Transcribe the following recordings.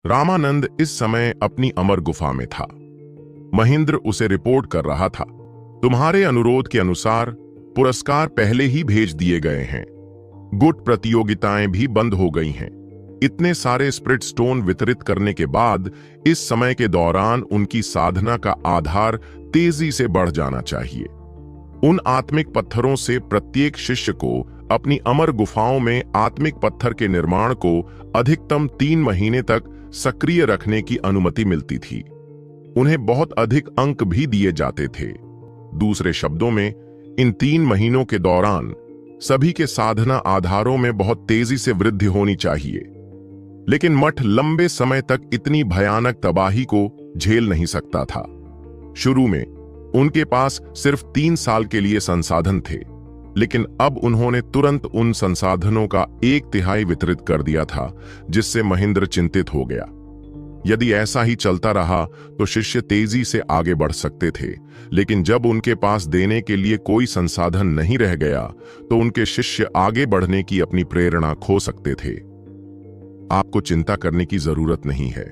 रामानंद इस समय अपनी अमर गुफा में था। महेंद्र उसे रिपोर्ट कर रहा था, तुम्हारे अनुरोध के अनुसार पुरस्कार पहले ही भेज दिए गए हैं। गुट प्रतियोगिताएं भी बंद हो गई हैं। इतने सारे स्पिरिट स्टोन वितरित करने के बाद इस समय के दौरान उनकी साधना का आधार तेजी से बढ़ जाना चाहिए। उन आत्मिक पत्थरों से प्रत्येक शिष्य को अपनी अमर गुफाओं में आत्मिक पत्थर के निर्माण को अधिकतम 3 महीने तक सक्रिय रखने की अनुमति मिलती थी। उन्हें बहुत अधिक अंक भी दिए जाते थे। दूसरे शब्दों में, इन 3 महीनों के दौरान सभी के साधना आधारों में बहुत तेजी से वृद्धि होनी चाहिए। लेकिन मठ लंबे समय तक इतनी भयानक तबाही को झेल नहीं सकता था। शुरू में उनके पास सिर्फ 3 साल के लिए संसाधन थे, लेकिन अब उन्होंने तुरंत उन संसाधनों का 1/3 वितरित कर दिया था, जिससे महेंद्र चिंतित हो गया। यदि ऐसा ही चलता रहा तो शिष्य तेजी से आगे बढ़ सकते थे, लेकिन जब उनके पास देने के लिए कोई संसाधन नहीं रह गया तो उनके शिष्य आगे बढ़ने की अपनी प्रेरणा खो सकते थे। आपको चिंता करने की जरूरत नहीं है।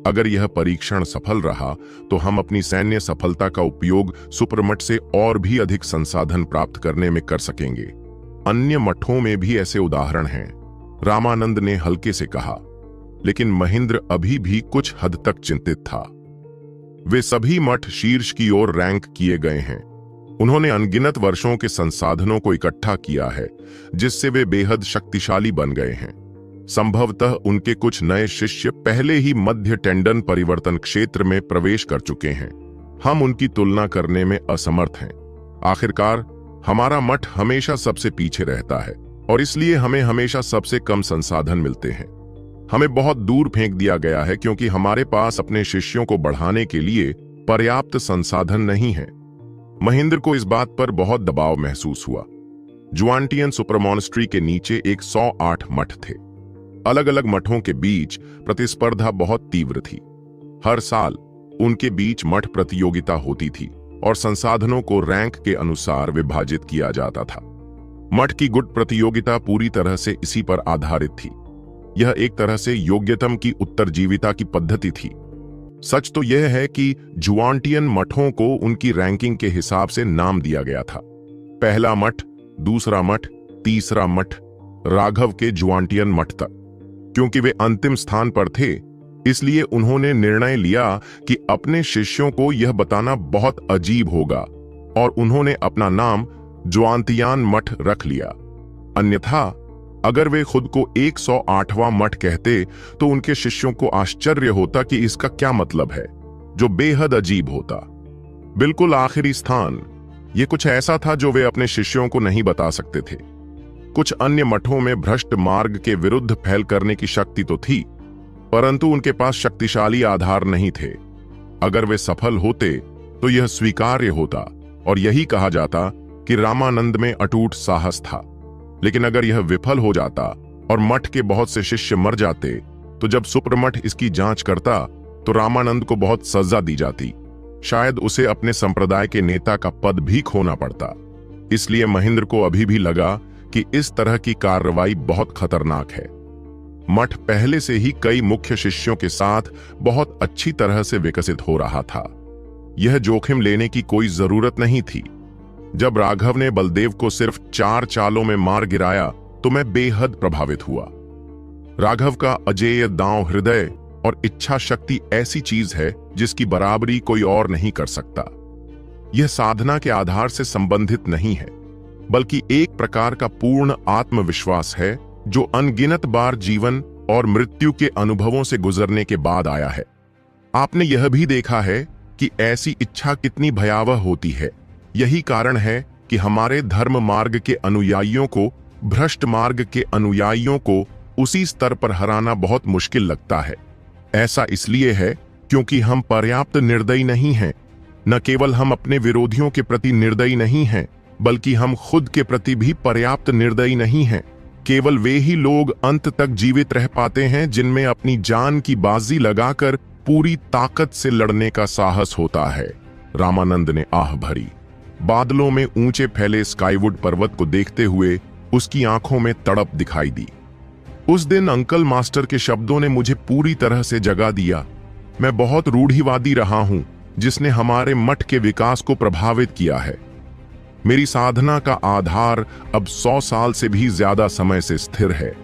अगर यह परीक्षण सफल रहा तो हम अपनी सैन्य सफलता का उपयोग सुपरमठ से और भी अधिक संसाधन प्राप्त करने में कर सकेंगे। अन्य मठों में भी ऐसे उदाहरण हैं, रामानंद ने हल्के से कहा। लेकिन महेंद्र अभी भी कुछ हद तक चिंतित था। वे सभी मठ शीर्ष की ओर रैंक किए गए हैं। उन्होंने अनगिनत वर्षों के संसाधनों को इकट्ठा किया है, जिससे वे बेहद शक्तिशाली बन गए हैं। संभवतः उनके कुछ नए शिष्य पहले ही मध्य टेंडन परिवर्तन क्षेत्र में प्रवेश कर चुके हैं। हम उनकी तुलना करने में असमर्थ हैं। आखिरकार हमारा मठ हमेशा सबसे पीछे रहता है और इसलिए हमें हमेशा सबसे कम संसाधन मिलते हैं। हमें बहुत दूर फेंक दिया गया है क्योंकि हमारे पास अपने शिष्यों को बढ़ाने के लिए पर्याप्त संसाधन नहीं है। महेंद्र को इस बात पर बहुत दबाव महसूस हुआ। जुआंटियन सुपरमॉन्स्ट्री के नीचे 108 मठ थे। अलग अलग मठों के बीच प्रतिस्पर्धा बहुत तीव्र थी। हर साल उनके बीच मठ प्रतियोगिता होती थी और संसाधनों को रैंक के अनुसार विभाजित किया जाता था। मठ की गुट प्रतियोगिता पूरी तरह से इसी पर आधारित थी। यह एक तरह से योग्यतम की उत्तरजीविता की पद्धति थी। सच तो यह है कि जुआंटियन मठों को उनकी रैंकिंग के हिसाब से नाम दिया गया था। पहला मठ, दूसरा मठ, तीसरा मठ, राघव के जुआंटियन मठ तक। क्योंकि वे अंतिम स्थान पर थे, इसलिए उन्होंने निर्णय लिया कि अपने शिष्यों को यह बताना बहुत अजीब होगा और उन्होंने अपना नाम जुआंतियान मठ रख लिया। अन्यथा अगर वे खुद को 108वां मठ कहते तो उनके शिष्यों को आश्चर्य होता कि इसका क्या मतलब है, जो बेहद अजीब होता। बिल्कुल आखिरी स्थान, ये कुछ ऐसा था जो वे अपने शिष्यों को नहीं बता सकते थे। कुछ अन्य मठों में भ्रष्ट मार्ग के विरुद्ध पहल करने की शक्ति तो थी, परंतु उनके पास शक्तिशाली आधार नहीं थे। अगर वे सफल होते तो यह स्वीकार्य होता और यही कहा जाता कि रामानंद में अटूट साहस था। लेकिन अगर यह विफल हो जाता और मठ के बहुत से शिष्य मर जाते, तो जब सुपरमठ इसकी जांच करता तो रामानंद को बहुत सजा दी जाती। शायद उसे अपने संप्रदाय के नेता का पद भी खोना पड़ता। इसलिए महेंद्र को अभी भी लगा कि इस तरह की कार्रवाई बहुत खतरनाक है। मठ पहले से ही कई मुख्य शिष्यों के साथ बहुत अच्छी तरह से विकसित हो रहा था। यह जोखिम लेने की कोई जरूरत नहीं थी। जब राघव ने बलदेव को सिर्फ 4 चालों में मार गिराया तो मैं बेहद प्रभावित हुआ। राघव का अजेय दांव हृदय और इच्छा शक्ति ऐसी चीज है जिसकी बराबरी कोई और नहीं कर सकता। यह साधना के आधार से संबंधित नहीं है, बल्कि एक प्रकार का पूर्ण आत्मविश्वास है जो अनगिनत बार जीवन और मृत्यु के अनुभवों से गुजरने के बाद आया है। आपने यह भी देखा है कि ऐसी इच्छा कितनी भयावह होती है। यही कारण है कि हमारे धर्म मार्ग के अनुयायियों को भ्रष्ट मार्ग के अनुयायियों को उसी स्तर पर हराना बहुत मुश्किल लगता है। ऐसा इसलिए है क्योंकि हम पर्याप्त निर्दयी नहीं हैं। न केवल हम अपने विरोधियों के प्रति निर्दयी नहीं हैं, बल्कि हम खुद के प्रति भी पर्याप्त निर्दयी नहीं हैं। केवल वे ही लोग अंत तक जीवित रह पाते हैं जिनमें अपनी जान की बाजी लगाकर पूरी ताकत से लड़ने का साहस होता है। रामानंद ने आह भरी। बादलों में ऊंचे फैले स्काईवुड पर्वत को देखते हुए उसकी आंखों में तड़प दिखाई दी। उस दिन अंकल मास्टर के शब्दों ने मुझे पूरी तरह से जगा दिया। मैं बहुत रूढ़िवादी रहा हूं, जिसने हमारे मठ के विकास को प्रभावित किया है। मेरी साधना का आधार अब 100 साल से भी ज्यादा समय से स्थिर है।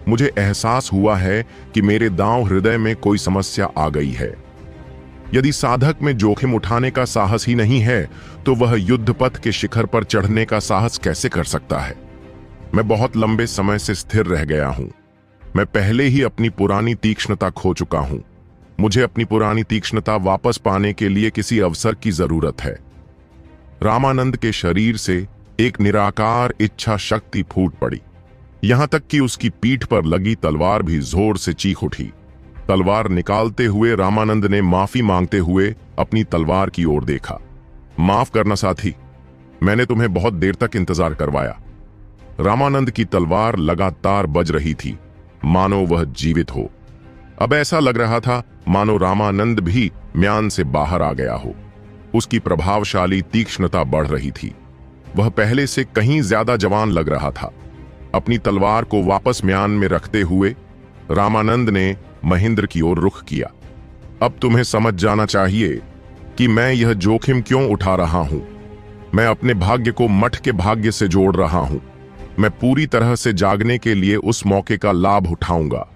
मुझे एहसास हुआ है कि मेरे दांव हृदय में कोई समस्या आ गई है। यदि साधक में जोखिम उठाने का साहस ही नहीं है, तो वह युद्ध पथ के शिखर पर चढ़ने का साहस कैसे कर सकता है? मैं बहुत लंबे समय से स्थिर रह गया हूं। मैं पहले ही अपनी पुरानी तीक्ष्णता खो चुका हूं। मुझे अपनी पुरानी तीक्ष्णता वापस पाने के लिए किसी अवसर की जरूरत है। रामानंद के शरीर से एक निराकार इच्छा शक्ति फूट पड़ी, यहां तक कि उसकी पीठ पर लगी तलवार भी जोर से चीख उठी। तलवार निकालते हुए रामानंद ने माफी मांगते हुए अपनी तलवार की ओर देखा। माफ करना साथी, मैंने तुम्हें बहुत देर तक इंतजार करवाया। रामानंद की तलवार लगातार बज रही थी, मानो वह जीवित हो। अब ऐसा लग रहा था मानो रामानंद भी म्यान से बाहर आ गया हो। उसकी प्रभावशाली तीक्ष्णता बढ़ रही थी। वह पहले से कहीं ज्यादा जवान लग रहा था। अपनी तलवार को वापस म्यान में रखते हुए रामानंद ने महेंद्र की ओर रुख किया। अब तुम्हें समझ जाना चाहिए कि मैं यह जोखिम क्यों उठा रहा हूं। मैं अपने भाग्य को मठ के भाग्य से जोड़ रहा हूं। मैं पूरी तरह से जागने के लिए उस मौके का लाभ उठाऊंगा।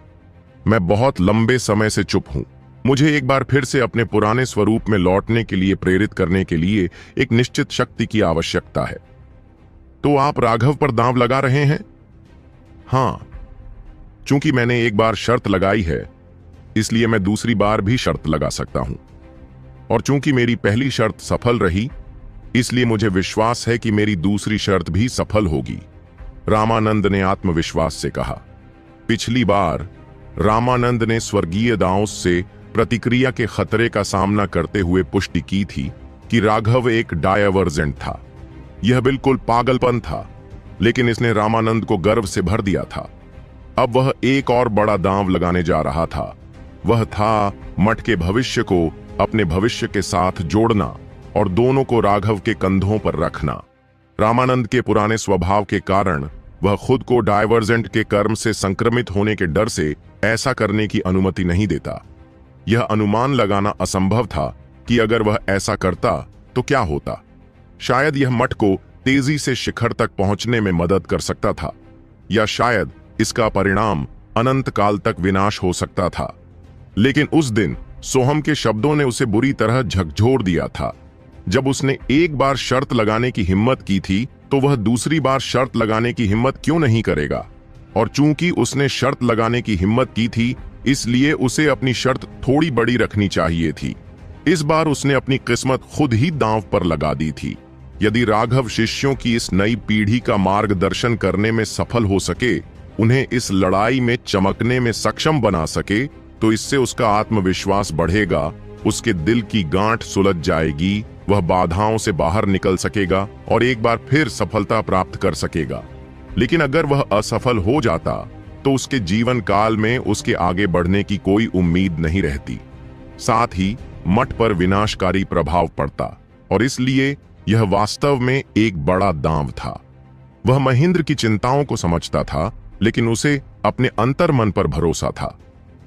मैं बहुत लंबे समय से चुप हूं। मुझे एक बार फिर से अपने पुराने स्वरूप में लौटने के लिए प्रेरित करने के लिए एक निश्चित शक्ति की आवश्यकता है। तो आप राघव पर दांव लगा रहे हैं? हां, चूंकि मैंने एक बार शर्त लगाई है, इसलिए मैं दूसरी बार भी शर्त लगा सकता हूं। और चूंकि मेरी पहली शर्त सफल रही, इसलिए मुझे विश्वास है कि मेरी दूसरी शर्त भी सफल होगी, रामानंद ने आत्मविश्वास से कहा। पिछली बार रामानंद ने स्वर्गीय दाऊस से प्रतिक्रिया के खतरे का सामना करते हुए पुष्टि की थी कि राघव एक डायवर्जेंट था। यह बिल्कुल पागलपन था, लेकिन इसने रामानंद को गर्व से भर दिया था। अब वह एक और बड़ा दांव लगाने जा रहा था। वह था मठ के भविष्य को अपने भविष्य के साथ जोड़ना और दोनों को राघव के कंधों पर रखना। रामानंद के पुराने स्वभाव के कारण वह खुद को डायवर्जेंट के कर्म से संक्रमित होने के डर से ऐसा करने की अनुमति नहीं देता। यह अनुमान लगाना असंभव था कि अगर वह ऐसा करता तो क्या होता। शायद यह मठ को तेजी से शिखर तक पहुंचने में मदद कर सकता था, या शायद इसका परिणाम अनंत काल तक विनाश हो सकता था। लेकिन उस दिन सोहम के शब्दों ने उसे बुरी तरह झकझोर दिया था। जब उसने एक बार शर्त लगाने की हिम्मत की थी, तो वह दूसरी बार शर्त लगाने की हिम्मत क्यों नहीं करेगा? और चूंकि उसने शर्त लगाने की हिम्मत की थी, इसलिए उसे अपनी शर्त थोड़ी बड़ी रखनी चाहिए थी। इस बार उसने अपनी किस्मत खुद ही दांव पर लगा दी थी। यदि राघव शिष्यों की इस नई पीढ़ी का मार्गदर्शन करने में सफल हो सके, उन्हें इस लड़ाई में चमकने में सक्षम बना सके, तो इससे उसका आत्मविश्वास बढ़ेगा, उसके दिल की गांठ सुलझ जाएगी, वह बाधाओं से बाहर निकल सकेगा और एक बार फिर सफलता प्राप्त कर सकेगा। लेकिन अगर वह असफल हो जाता, तो उसके जीवन काल में उसके आगे बढ़ने की कोई उम्मीद नहीं रहती। साथ ही मठ पर विनाशकारी प्रभाव पड़ता, और इसलिए यह वास्तव में एक बड़ा दांव था। वह महेंद्र की चिंताओं को समझता था, लेकिन उसे अपने अंतर्मन पर भरोसा था।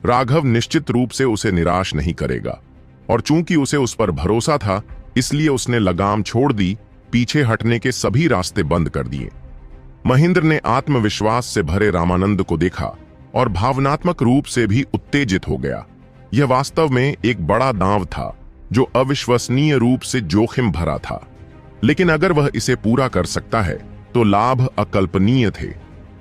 राघव निश्चित रूप से उसे निराश नहीं करेगा, और चूंकि उसे उस पर भरोसा था, इसलिए उसने लगाम छोड़ दी, पीछे हटने के सभी रास्ते बंद कर दिए। महेंद्र ने आत्मविश्वास से भरे रामानंद को देखा और भावनात्मक रूप से भी उत्तेजित हो गया। यह वास्तव में एक बड़ा दांव था, जो अविश्वसनीय रूप से जोखिम भरा था। लेकिन अगर वह इसे पूरा कर सकता है, तो लाभ अकल्पनीय थे।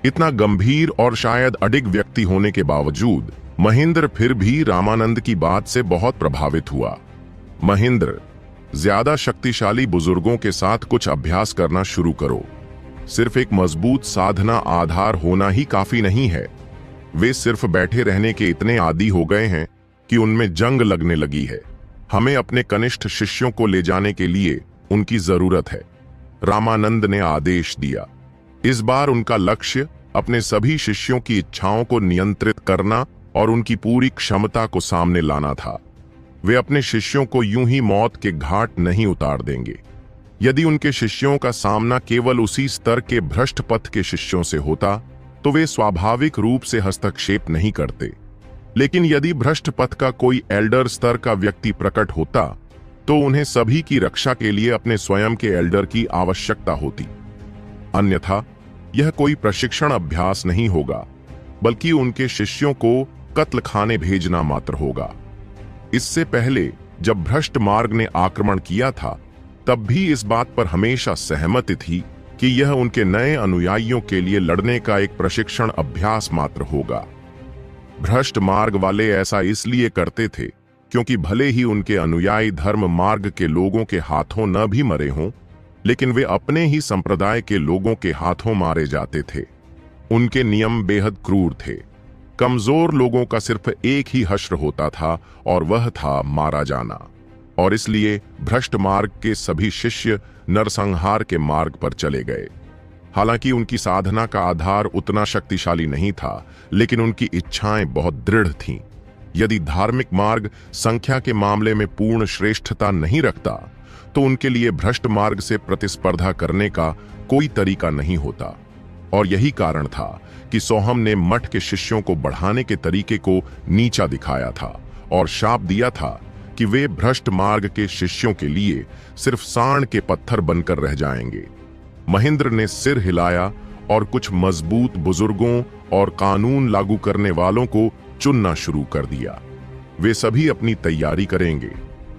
इतना गंभीर और शायद अडिग व्यक्ति होने के बावजूद महेंद्र फिर भी रामानंद की बात से बहुत प्रभावित हुआ। महेंद्र, ज्यादा शक्तिशाली बुजुर्गों के साथ कुछ अभ्यास करना शुरू करो। सिर्फ एक मजबूत साधना आधार होना ही काफी नहीं है। वे सिर्फ बैठे रहने के इतने आदी हो गए हैं कि उनमें जंग लगने लगी है। हमें अपने कनिष्ठ शिष्यों को ले जाने के लिए उनकी जरूरत है, रामानंद ने आदेश दिया। इस बार उनका लक्ष्य अपने सभी शिष्यों की इच्छाओं को नियंत्रित करना और उनकी पूरी क्षमता को सामने लाना था। वे अपने शिष्यों को यूं ही मौत के घाट नहीं उतार देंगे। यदि उनके शिष्यों का सामना केवल उसी स्तर के भ्रष्ट पथ के शिष्यों से होता, तो वे स्वाभाविक रूप से हस्तक्षेप नहीं करते। लेकिन यदि भ्रष्ट पथ का कोई एल्डर स्तर का व्यक्ति प्रकट होता तो उन्हें सभी की रक्षा के लिए अपने स्वयं के एल्डर की आवश्यकता होती। अन्यथा यह कोई प्रशिक्षण अभ्यास नहीं होगा, बल्कि उनके शिष्यों को कत्ल खाने भेजना मात्र होगा। इससे पहले जब भ्रष्ट मार्ग ने आक्रमण किया था, तब भी इस बात पर हमेशा सहमति थी कि यह उनके नए अनुयायियों के लिए लड़ने का एक प्रशिक्षण अभ्यास मात्र होगा। भ्रष्ट मार्ग वाले ऐसा इसलिए करते थे क्योंकि भले ही उनके अनुयायी धर्म मार्ग के लोगों के हाथों न भी मरे हों, लेकिन वे अपने ही संप्रदाय के लोगों के हाथों मारे जाते थे। उनके नियम बेहद क्रूर थे। कमजोर लोगों का सिर्फ एक ही हश्र होता था और वह था मारा जाना। और इसलिए भ्रष्ट मार्ग के सभी शिष्य नरसंहार के मार्ग पर चले गए। हालांकि उनकी साधना का आधार उतना शक्तिशाली नहीं था, लेकिन उनकी इच्छाएं बहुत दृढ़ थीं। यदि धार्मिक मार्ग संख्या के मामले में पूर्ण श्रेष्ठता नहीं रखता, तो उनके लिए भ्रष्ट मार्ग से प्रतिस्पर्धा करने का कोई तरीका नहीं होता। और यही कारण था कि सोहम ने मठ के शिष्यों को बढ़ाने के तरीके को नीचा दिखाया था और शाप दिया था कि वे भ्रष्ट मार्ग के शिष्यों के लिए सिर्फ सांड के पत्थर बनकर रह जाएंगे। महेंद्र ने सिर हिलाया और कुछ मजबूत बुजुर्गों और कानून लागू करने वालों को चुनना शुरू कर दिया। वे सभी अपनी तैयारी करेंगे।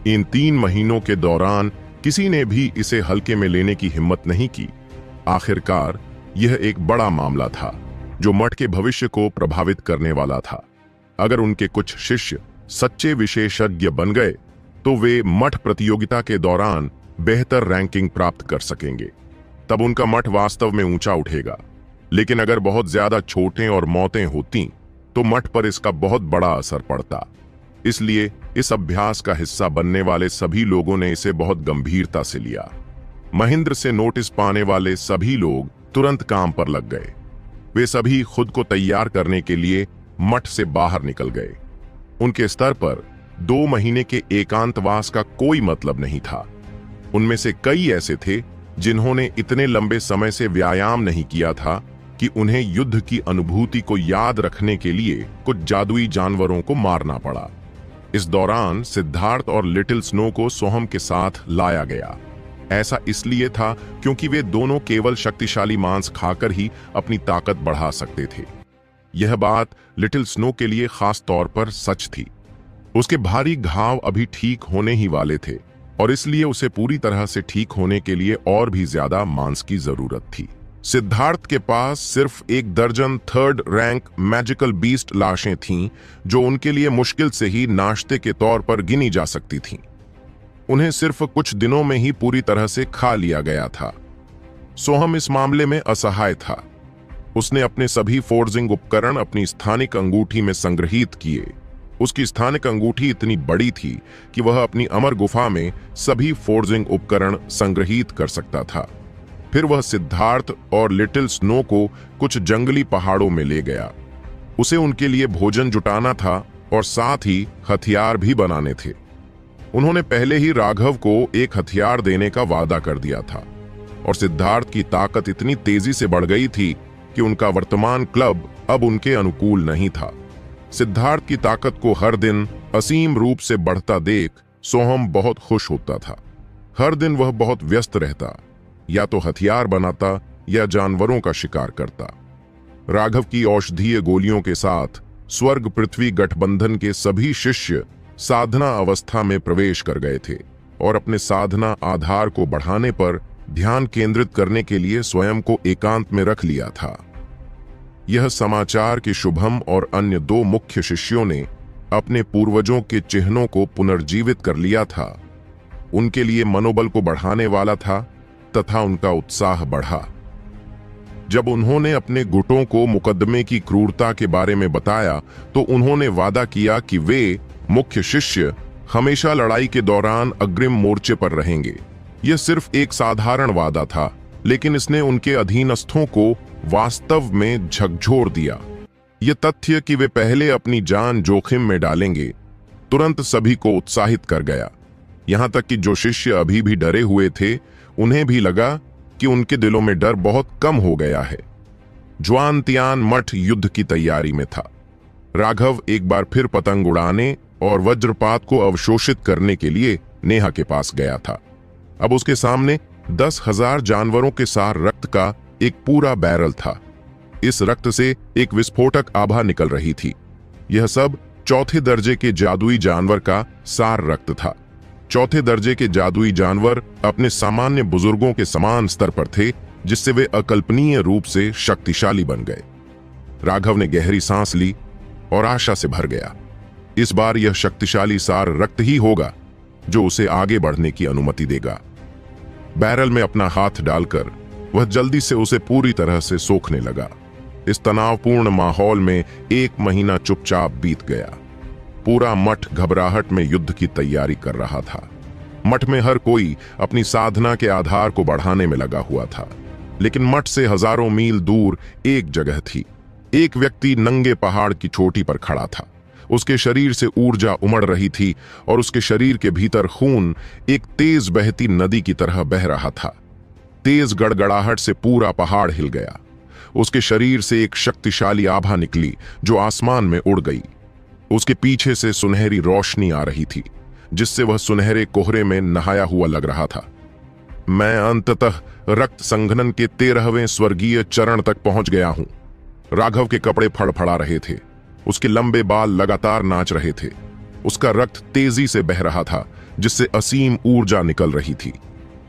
इन 3 महीनों के दौरान किसी ने भी इसे हल्के में लेने की हिम्मत नहीं की। आखिरकार यह एक बड़ा मामला था जो मठ के भविष्य को प्रभावित करने वाला था। अगर उनके कुछ शिष्य सच्चे विशेषज्ञ बन गए तो वे मठ प्रतियोगिता के दौरान बेहतर रैंकिंग प्राप्त कर सकेंगे। तब उनका मठ वास्तव में ऊंचा उठेगा। लेकिन अगर बहुत ज्यादा चोटें और मौतें होती तो मठ पर इसका बहुत बड़ा असर पड़ता। इसलिए इस अभ्यास का हिस्सा बनने वाले सभी लोगों ने इसे बहुत गंभीरता से लिया। महेंद्र से नोटिस पाने वाले सभी लोग तुरंत काम पर लग गए। वे सभी खुद को तैयार करने के लिए मठ से बाहर निकल गए। उनके स्तर पर 2 महीने के एकांतवास का कोई मतलब नहीं था। उनमें से कई ऐसे थे जिन्होंने इतने लंबे समय से व्यायाम नहीं किया था कि उन्हें युद्ध की अनुभूति को याद रखने के लिए कुछ जादुई जानवरों को मारना पड़ा। इस दौरान सिद्धार्थ और लिटिल स्नो को सोहम के साथ लाया गया। ऐसा इसलिए था क्योंकि वे दोनों केवल शक्तिशाली मांस खाकर ही अपनी ताकत बढ़ा सकते थे। यह बात लिटिल स्नो के लिए खास तौर पर सच थी। उसके भारी घाव अभी ठीक होने ही वाले थे और इसलिए उसे पूरी तरह से ठीक होने के लिए और भी ज्यादा मांस की जरूरत थी। सिद्धार्थ के पास सिर्फ 1 दर्जन 3rd रैंक मैजिकल बीस्ट लाशें थीं जो उनके लिए मुश्किल से ही नाश्ते के तौर पर गिनी जा सकती थीं। उन्हें सिर्फ कुछ दिनों में ही पूरी तरह से खा लिया गया था। सोहम इस मामले में असहाय था। उसने अपने सभी फोर्जिंग उपकरण अपनी स्थानिक अंगूठी में संग्रहित किए। उसकी स्थानिक अंगूठी इतनी बड़ी थी कि वह अपनी अमर गुफा में सभी फोर्जिंग उपकरण संग्रहित कर सकता था। फिर वह सिद्धार्थ और लिटिल स्नो को कुछ जंगली पहाड़ों में ले गया। उसे उनके लिए भोजन जुटाना था और साथ ही हथियार भी बनाने थे। उन्होंने पहले ही राघव को एक हथियार देने का वादा कर दिया था और सिद्धार्थ की ताकत इतनी तेजी से बढ़ गई थी कि उनका वर्तमान क्लब अब उनके अनुकूल नहीं था। सिद्धार्थ की ताकत को हर दिन असीम रूप से बढ़ता देख सोहम बहुत खुश होता था। हर दिन वह बहुत व्यस्त रहता, या तो हथियार बनाता या जानवरों का शिकार करता। राघव की औषधीय गोलियों के साथ स्वर्ग पृथ्वी गठबंधन के सभी शिष्य साधना अवस्था में प्रवेश कर गए थे और अपने साधना आधार को बढ़ाने पर ध्यान केंद्रित करने के लिए स्वयं को एकांत में रख लिया था। यह समाचार कि शुभम और अन्य 2 मुख्य शिष्यों ने अपने पूर्वजों के चिन्हों को पुनर्जीवित कर लिया था, उनके लिए मनोबल को बढ़ाने वाला था तथा उनका उत्साह बढ़ा। जब उन्होंने अपने गुटों को मुकदमे की क्रूरता के बारे में बताया तो उन्होंने वादा किया कि वे मुख्य शिष्य हमेशा लड़ाई के दौरान अग्रिम मोर्चे पर रहेंगे। यह सिर्फ एक साधारण वादा था, लेकिन इसने उनके अधीनस्थों को वास्तव में झकझोर दिया। यह तथ्य कि वे पहले अपनी जान जोखिम में डालेंगे तुरंत सभी को उत्साहित कर गया। यहां तक कि जो शिष्य अभी भी डरे हुए थे, उन्हें भी लगा कि उनके दिलों में डर बहुत कम हो गया है। ज्वानतियान मठ युद्ध की तैयारी में था। राघव एक बार फिर पतंग उड़ाने और वज्रपात को अवशोषित करने के लिए नेहा के पास गया था। अब उसके सामने 10,000 जानवरों के सार रक्त का एक पूरा बैरल था। इस रक्त से एक विस्फोटक आभा निकल रही थी। यह सब चौथे दर्जे के जादुई जानवर का सार रक्त था। चौथे दर्जे के जादुई जानवर अपने सामान्य बुजुर्गों के समान स्तर पर थे, जिससे वे अकल्पनीय रूप से शक्तिशाली बन गए। राघव ने गहरी सांस ली और आशा से भर गया। इस बार यह शक्तिशाली सार रक्त ही होगा जो उसे आगे बढ़ने की अनुमति देगा। बैरल में अपना हाथ डालकर वह जल्दी से उसे पूरी तरह से सोखने लगा। इस तनावपूर्ण माहौल में 1 महीना चुपचाप बीत गया। पूरा मठ घबराहट में युद्ध की तैयारी कर रहा था। मठ में हर कोई अपनी साधना के आधार को बढ़ाने में लगा हुआ था, लेकिन मठ से हजारों मील दूर एक जगह थी। एक व्यक्ति नंगे पहाड़ की चोटी पर खड़ा था। उसके शरीर से ऊर्जा उमड़ रही थी और उसके शरीर के भीतर खून एक तेज बहती नदी की तरह बह रहा था। तेज गड़गड़ाहट से पूरा पहाड़ हिल गया। उसके शरीर से एक शक्तिशाली आभा निकली जो आसमान में उड़ गई। उसके पीछे से सुनहरी रोशनी आ रही थी, जिससे वह सुनहरे कोहरे में नहाया हुआ लग रहा था। मैं अंततः रक्त संघनन के 13वें स्वर्गीय चरण तक पहुंच गया हूं। राघव के कपड़े फड़फड़ा रहे थे। उसके लंबे बाल लगातार नाच रहे थे। उसका रक्त तेजी से बह रहा था, जिससे असीम ऊर्जा निकल रही थी।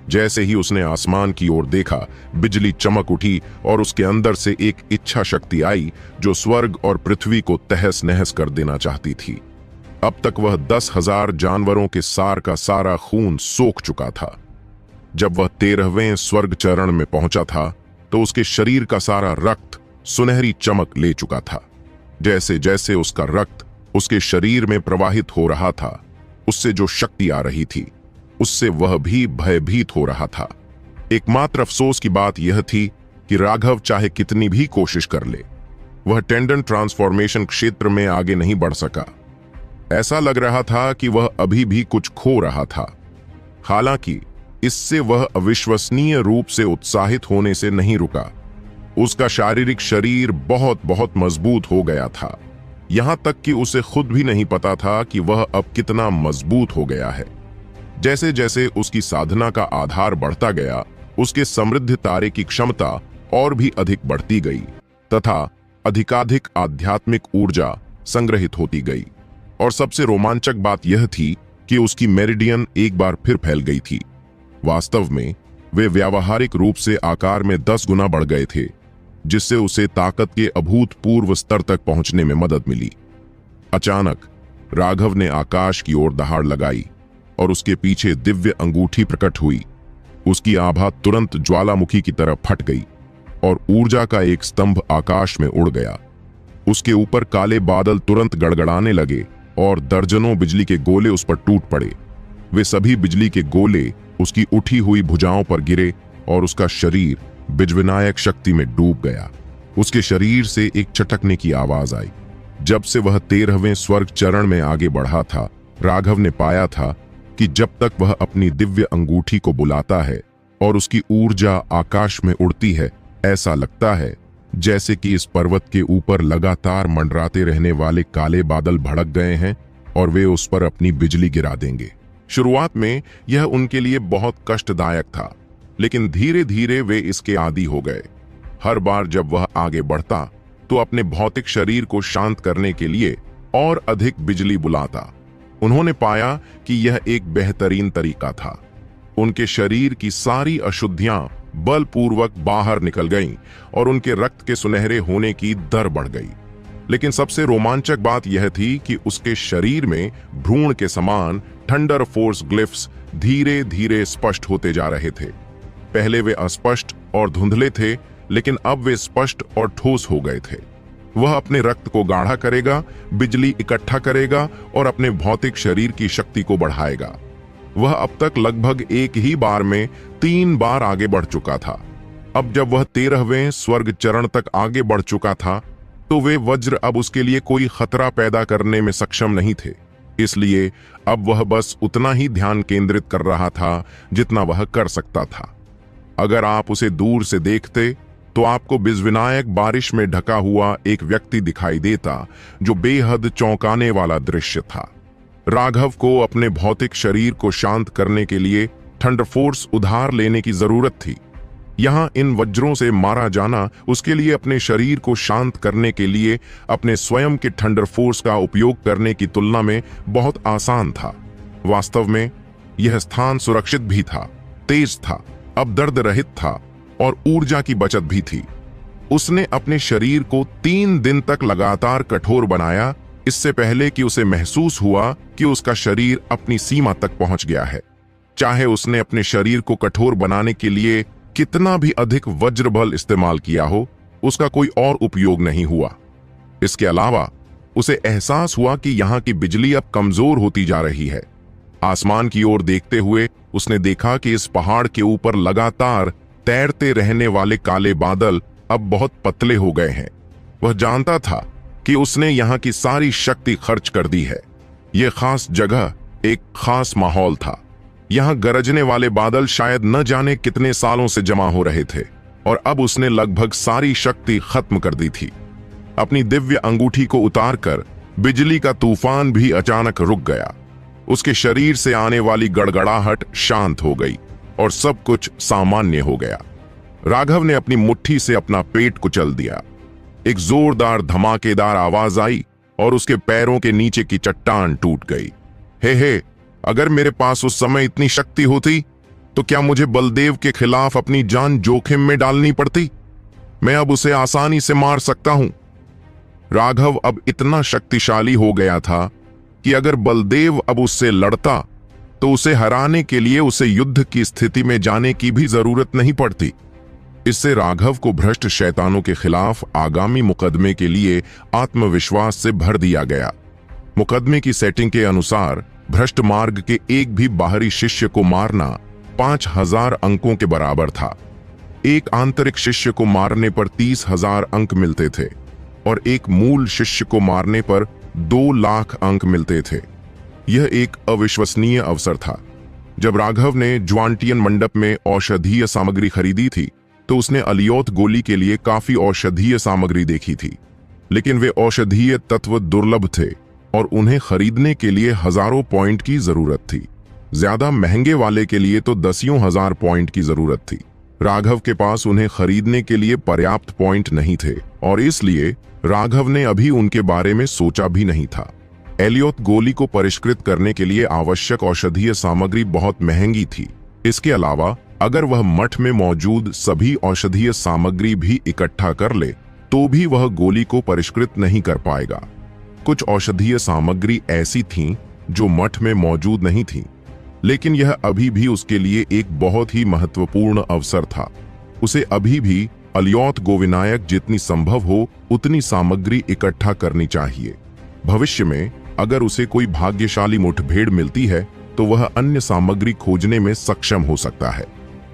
जैसे ही उसने आसमान की ओर देखा, बिजली चमक उठी और उसके अंदर से एक इच्छा शक्ति आई जो स्वर्ग और पृथ्वी को तहस नहस कर देना चाहती थी। अब तक वह 10,000 जानवरों के सार का सारा खून सोख चुका था। जब वह 13वें स्वर्ग चरण में पहुंचा था तो उसके शरीर का सारा रक्त सुनहरी चमक ले चुका था। जैसे जैसे उसका रक्त उसके शरीर में प्रवाहित हो रहा था, उससे जो शक्ति आ रही थी उससे वह भी भयभीत हो रहा था। एकमात्र अफसोस की बात यह थी कि राघव चाहे कितनी भी कोशिश कर ले, वह टेंडन ट्रांसफॉर्मेशन क्षेत्र में आगे नहीं बढ़ सका। ऐसा लग रहा था कि वह अभी भी कुछ खो रहा था। हालांकि इससे वह अविश्वसनीय रूप से उत्साहित होने से नहीं रुका। उसका शारीरिक शरीर बहुत बहुत मजबूत हो गया था, यहां तक कि उसे खुद भी नहीं पता था कि वह अब कितना मजबूत हो गया है। जैसे जैसे उसकी साधना का आधार बढ़ता गया, उसके समृद्ध तारे की क्षमता और भी अधिक बढ़ती गई तथा अधिकाधिक आध्यात्मिक ऊर्जा संग्रहित होती गई। और सबसे रोमांचक बात यह थी कि उसकी मेरिडियन एक बार फिर फैल गई थी। वास्तव में वे व्यावहारिक रूप से आकार में 10 गुना बढ़ गए थे, जिससे उसे ताकत के अभूतपूर्व स्तर तक पहुंचने में मदद मिली। अचानक राघव ने आकाश की ओर दहाड़ लगाई और उसके पीछे दिव्य अंगूठी प्रकट हुई। उसकी आभा तुरंत ज्वालामुखी की तरह फट गई और ऊर्जा का एक स्तंभ आकाश में उड़ गया। उसके ऊपर काले बादल तुरंत गड़गड़ाने लगे और दर्जनों बिजली के गोले उस पर टूट पड़े। वे सभी बिजली के गोले उसकी उठी हुई भुजाओं पर गिरे और उसका शरीर बिजविनायक शक्ति में डूब गया। उसके शरीर से एक चटकने की आवाज आई। जब से वह 13वें स्वर्ग चरण में आगे बढ़ा था, राघव ने पाया था कि जब तक वह अपनी दिव्य अंगूठी को बुलाता है और उसकी ऊर्जा आकाश में उड़ती है, ऐसा लगता है जैसे कि इस पर्वत के ऊपर लगातार मंडराते रहने वाले काले बादल भड़क गए हैं और वे उस पर अपनी बिजली गिरा देंगे। शुरुआत में यह उनके लिए बहुत कष्टदायक था, लेकिन धीरे धीरे वे इसके आदी हो गए। हर बार जब वह आगे बढ़ता तो अपने भौतिक शरीर को शांत करने के लिए और अधिक बिजली बुलाता। उन्होंने पाया कि यह एक बेहतरीन तरीका था। उनके शरीर की सारी अशुद्धियां बलपूर्वक बाहर निकल गईं और उनके रक्त के सुनहरे होने की दर बढ़ गई। लेकिन सबसे रोमांचक बात यह थी कि उसके शरीर में भ्रूण के समान थंडर फोर्स ग्लिफ्स धीरे धीरे स्पष्ट होते जा रहे थे। पहले वे अस्पष्ट और धुंधले थे, लेकिन अब वे स्पष्ट और ठोस हो गए थे। वह अपने रक्त को गाढ़ा करेगा, बिजली इकट्ठा करेगा और अपने भौतिक शरीर की शक्ति को बढ़ाएगा। वह अब तक लगभग एक ही बार में 3 बार आगे बढ़ चुका था। अब जब वह 13वें स्वर्ग चरण तक आगे बढ़ चुका था तो वे वज्र अब उसके लिए कोई खतरा पैदा करने में सक्षम नहीं थे। इसलिए अब वह बस उतना ही ध्यान केंद्रित कर रहा था जितना वह कर सकता था। अगर आप उसे दूर से देखते तो आपको बिजविनायक बारिश में ढका हुआ एक व्यक्ति दिखाई देता, जो बेहद चौंकाने वाला दृश्य था। राघव को अपने भौतिक शरीर को शांत करने के लिए थंडर फोर्स उधार लेने की जरूरत थी। यहाँ इन वज्रों से मारा जाना उसके लिए अपने शरीर को शांत करने के लिए अपने स्वयं के थंडर फोर्स का उपयोग करने की तुलना में बहुत आसान था। वास्तव में यह स्थान सुरक्षित भी था, तेज था, अब दर्द रहित था और ऊर्जा की बचत भी थी। उसने अपने शरीर को 3 दिन तक लगातार कठोर बनाया, इससे पहले कि उसे महसूस हुआ कि उसका शरीर अपनी सीमा तक पहुंच गया है। चाहे उसने अपने शरीर को कठोर बनाने के लिए कितना भी अधिक वज्र बल इस्तेमाल किया हो, उसका कोई और उपयोग नहीं हुआ। इसके अलावा उसे एहसास हुआ कि यहाँ की बिजली अब कमजोर होती जा रही है। आसमान की ओर देखते हुए उसने देखा कि इस पहाड़ के ऊपर लगातार तैरते रहने वाले काले बादल अब बहुत पतले हो गए हैं। वह जानता था कि उसने यहाँ की सारी शक्ति खर्च कर दी है। यह खास जगह एक खास माहौल था। यहाँ गरजने वाले बादल शायद न जाने कितने सालों से जमा हो रहे थे और अब उसने लगभग सारी शक्ति खत्म कर दी थी। अपनी दिव्य अंगूठी को उतारकर बिजली का तूफान भी अचानक रुक गया। उसके शरीर से आने वाली गड़गड़ाहट शांत हो गई और सब कुछ सामान्य हो गया। राघव ने अपनी मुट्ठी से अपना पेट कुचल दिया। एक जोरदार धमाकेदार आवाज आई और उसके पैरों के नीचे की चट्टान टूट गई। हे, अगर मेरे पास उस समय इतनी शक्ति होती तो क्या मुझे बलदेव के खिलाफ अपनी जान जोखिम में डालनी पड़ती? मैं अब उसे आसानी से मार सकता हूं। राघव अब इतना शक्तिशाली हो गया था कि अगर बलदेव अब उससे लड़ता तो उसे हराने के लिए उसे युद्ध की स्थिति में जाने की भी जरूरत नहीं पड़ती। इससे राघव को भ्रष्ट शैतानों के खिलाफ आगामी मुकदमे के लिए आत्मविश्वास से भर दिया गया। मुकदमे की सेटिंग के अनुसार भ्रष्ट मार्ग के एक भी बाहरी शिष्य को मारना 5000 अंकों के बराबर था। एक आंतरिक शिष्य को मारने पर 30,000 अंक मिलते थे और एक मूल शिष्य को मारने पर 2 लाख अंक मिलते थे। यह एक अविश्वसनीय अवसर था। जब राघव ने ज्वांटियन मंडप में औषधीय सामग्री खरीदी थी तो उसने अलियोथ गोली के लिए काफी औषधीय सामग्री देखी थी, लेकिन वे औषधीय तत्व दुर्लभ थे और उन्हें खरीदने के लिए हजारों पॉइंट की जरूरत थी। ज्यादा महंगे वाले के लिए तो 10,000 पॉइंट की जरूरत थी। राघव के पास उन्हें खरीदने के लिए पर्याप्त पॉइंट नहीं थे और इसलिए राघव ने अभी उनके बारे में सोचा भी नहीं था। एलियोथ गोली को परिष्कृत करने के लिए आवश्यक औषधीय सामग्री बहुत महंगी थी। इसके अलावा अगर वह मठ में मौजूद सभी औषधीय सामग्री भी इकट्ठा कर ले तो भी वह गोली को परिष्कृत नहीं कर पाएगा। कुछ औषधीय सामग्री ऐसी थीं जो मठ में मौजूद नहीं थीं, लेकिन यह अभी भी उसके लिए एक बहुत ही महत्वपूर्ण अवसर था। उसे अभी भी अलियोथ गोविनायक जितनी संभव हो उतनी सामग्री इकट्ठा करनी चाहिए। भविष्य में अगर उसे कोई भाग्यशाली मुठभेड़ मिलती है तो वह अन्य सामग्री खोजने में सक्षम हो सकता है।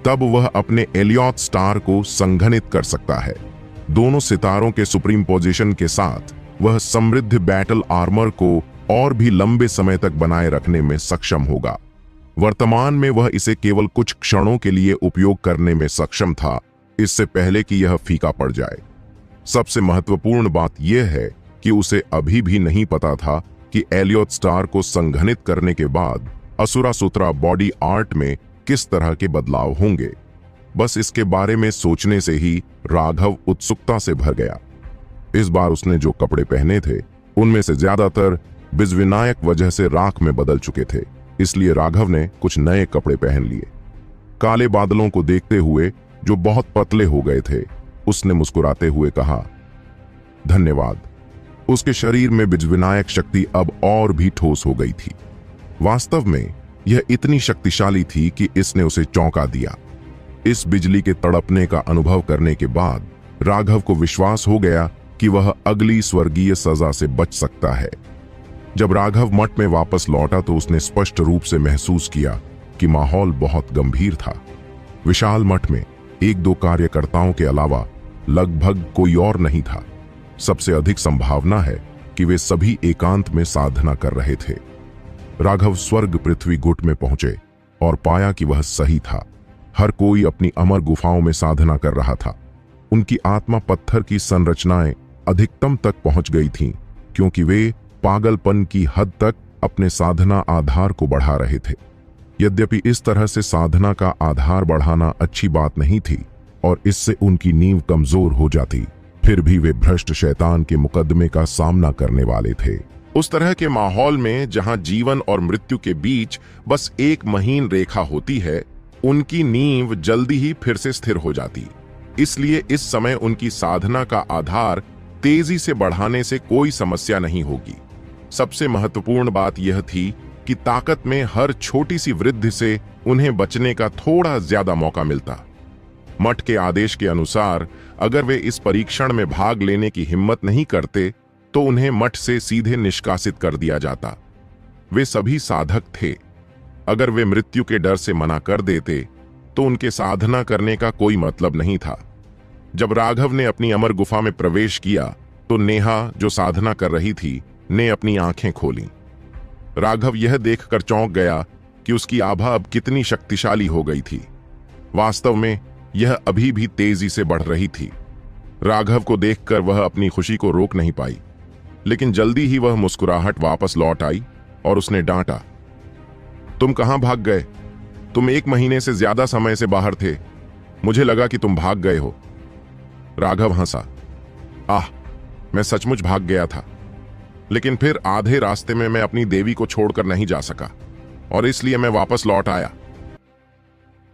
तब वह अपने एलियोथ स्टार को संघनित कर सकता है। दोनों सितारों के सुप्रीम पोजीशन के साथ वह समृद्ध बैटल आर्मर को और भी लंबे समय तक बनाए रखने में सक्षम होगा। वर्तमान में वह इसे केवल कुछ क्षणों के लिए उपयोग करने में सक्षम था, इससे पहले कि यह फीका पड़ जाए। सबसे महत्वपूर्ण बात यह है कि उसे अभी भी नहीं पता था कि एलियोथ स्टार को संघनित करने के बाद असुरासुत्रा बॉडी आर्ट में किस तरह के बदलाव होंगे। बस इसके बारे में सोचने से ही राघव उत्सुकता से भर गया। इस बार उसने जो कपड़े पहने थे उनमें से ज्यादातर बिजविनायक वजह से राख में बदल चुके थे, इसलिए राघव ने कुछ नए कपड़े पहन लिए। काले बादलों को देखते हुए जो बहुत पतले हो गए थे, उसने मुस्कुराते हुए कहा, धन्यवाद। उसके शरीर में बिजविनायक शक्ति अब और भी ठोस हो गई थी। वास्तव में यह इतनी शक्तिशाली थी कि इसने उसे चौंका दिया। इस बिजली के तड़पने का अनुभव करने के बाद राघव को विश्वास हो गया कि वह अगली स्वर्गीय सजा से बच सकता है। जब राघव मठ में वापस लौटा तो उसने स्पष्ट रूप से महसूस किया कि माहौल बहुत गंभीर था। विशाल मठ में 1-2 कार्यकर्ताओं के अलावा लगभग कोई और नहीं था। सबसे अधिक संभावना है कि वे सभी एकांत में साधना कर रहे थे। राघव स्वर्ग पृथ्वी गुट में पहुंचे और पाया कि वह सही था। हर कोई अपनी अमर गुफाओं में साधना कर रहा था। उनकी आत्मा पत्थर की संरचनाएं अधिकतम तक पहुंच गई थीं, क्योंकि वे पागलपन की हद तक अपने साधना आधार को बढ़ा रहे थे। यद्यपि इस तरह से साधना का आधार बढ़ाना अच्छी बात नहीं थी और इससे उनकी नींव कमजोर हो जाती, फिर भी वे भ्रष्ट शैतान के मुकदमे का सामना करने वाले थे। उस तरह के माहौल में जहां जीवन और मृत्यु के बीच बस एक महीन रेखा होती है, उनकी नींव जल्दी ही फिर से स्थिर हो जाती। इसलिए इस समय उनकी साधना का आधार तेजी से बढ़ाने से कोई समस्या नहीं होगी। सबसे महत्वपूर्ण बात यह थी कि ताकत में हर छोटी सी वृद्धि से उन्हें बचने का थोड़ा ज्यादा मौका मिलता। मठ के आदेश के अनुसार अगर वे इस परीक्षण में भाग लेने की हिम्मत नहीं करते तो उन्हें मठ से सीधे निष्कासित कर दिया जाता। वे सभी साधक थे। अगर वे मृत्यु के डर से मना कर देते तो उनके साधना करने का कोई मतलब नहीं था। जब राघव ने अपनी अमर गुफा में प्रवेश किया तो नेहा, जो साधना कर रही थी, ने अपनी आंखें खोलीं। राघव यह देखकर चौंक गया कि उसकी आभा अब कितनी शक्तिशाली हो गई थी। वास्तव में यह अभी भी तेजी से बढ़ रही थी। राघव को देखकर वह अपनी खुशी को रोक नहीं पाई, लेकिन जल्दी ही वह मुस्कुराहट वापस लौट आई और उसने डांटा, तुम कहां भाग गए? तुम 1 महीने से ज्यादा समय से बाहर थे। मुझे लगा कि तुम भाग गए हो। राघव हंसा, आह, मैं सचमुच भाग गया था, लेकिन फिर आधे रास्ते में मैं अपनी देवी को छोड़कर नहीं जा सका और इसलिए मैं वापस लौट आया।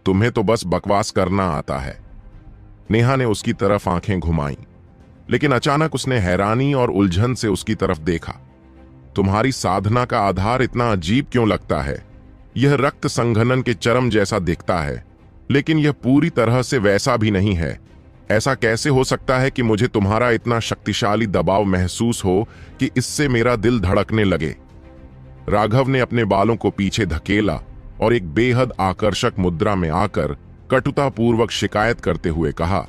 तुम्हें तो बस बकवास करना आता है। नेहा ने उसकी तरफ आंखें घुमाईं, लेकिन अचानक उसने हैरानी और उलझन से उसकी तरफ देखा। तुम्हारी साधना का आधार इतना अजीब क्यों लगता है? यह रक्त संघनन के चरम जैसा दिखता है, लेकिन यह पूरी तरह से वैसा भी नहीं है। ऐसा कैसे हो सकता है कि मुझे तुम्हारा इतना शक्तिशाली दबाव महसूस हो कि इससे मेरा दिल धड़कने लगे? राघव ने अपने बालों को पीछे धकेला और एक बेहद आकर्षक मुद्रा में आकर कटुतापूर्वक शिकायत करते हुए कहा,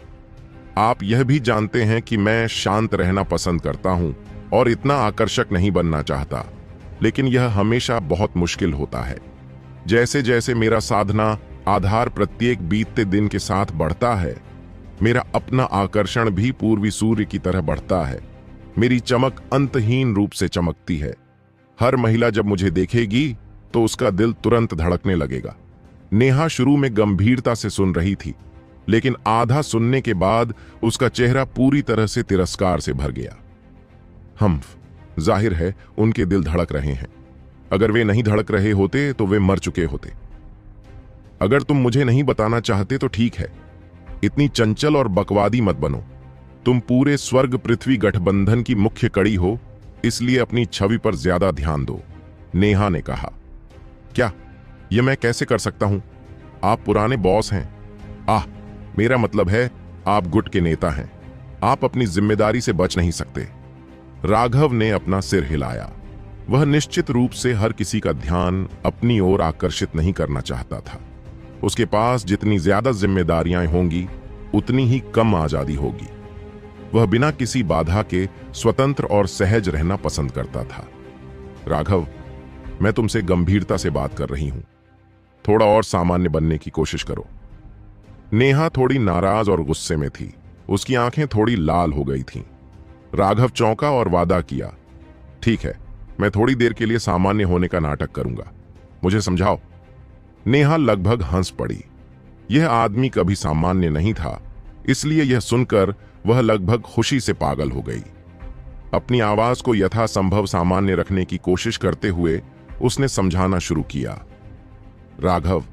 आप यह भी जानते हैं कि मैं शांत रहना पसंद करता हूं और इतना आकर्षक नहीं बनना चाहता, लेकिन यह हमेशा बहुत मुश्किल होता है। जैसे जैसे मेरा साधना आधार प्रत्येक बीतते दिन के साथ बढ़ता है, मेरा अपना आकर्षण भी पूर्वी सूर्य की तरह बढ़ता है। मेरी चमक अंतहीन रूप से चमकती है। हर महिला जब मुझे देखेगी तो उसका दिल तुरंत धड़कने लगेगा। नेहा शुरू में गंभीरता से सुन रही थी, लेकिन आधा सुनने के बाद उसका चेहरा पूरी तरह से तिरस्कार से भर गया। जाहिर है उनके दिल धड़क रहे हैं। अगर वे नहीं धड़क रहे होते तो वे मर चुके होते। अगर तुम मुझे नहीं बताना चाहते तो ठीक है, इतनी चंचल और बकवादी मत बनो। तुम पूरे स्वर्ग पृथ्वी गठबंधन की मुख्य कड़ी हो, इसलिए अपनी छवि पर ज्यादा ध्यान दो, नेहा ने कहा। क्या यह मैं कैसे कर सकता हूं? आप पुराने बॉस हैं। मेरा मतलब है आप गुट के नेता हैं। आप अपनी जिम्मेदारी से बच नहीं सकते। राघव ने अपना सिर हिलाया। वह निश्चित रूप से हर किसी का ध्यान अपनी ओर आकर्षित नहीं करना चाहता था। उसके पास जितनी ज्यादा जिम्मेदारियां होंगी, उतनी ही कम आजादी होगी। वह बिना किसी बाधा के स्वतंत्र और सहज रहना पसंद करता था। राघव, मैं तुमसे गंभीरता से बात कर रही हूं। थोड़ा और सामान्य बनने की कोशिश करो। नेहा थोड़ी नाराज और गुस्से में थी। उसकी आंखें थोड़ी लाल हो गई थीं। राघव चौंका और वादा किया, ठीक है, मैं थोड़ी देर के लिए सामान्य होने का नाटक करूंगा। मुझे समझाओ। नेहा लगभग हंस पड़ी। यह आदमी कभी सामान्य नहीं था, इसलिए यह सुनकर वह लगभग खुशी से पागल हो गई। अपनी आवाज को यथासंभव सामान्य रखने की कोशिश करते हुए उसने समझाना शुरू किया। राघव,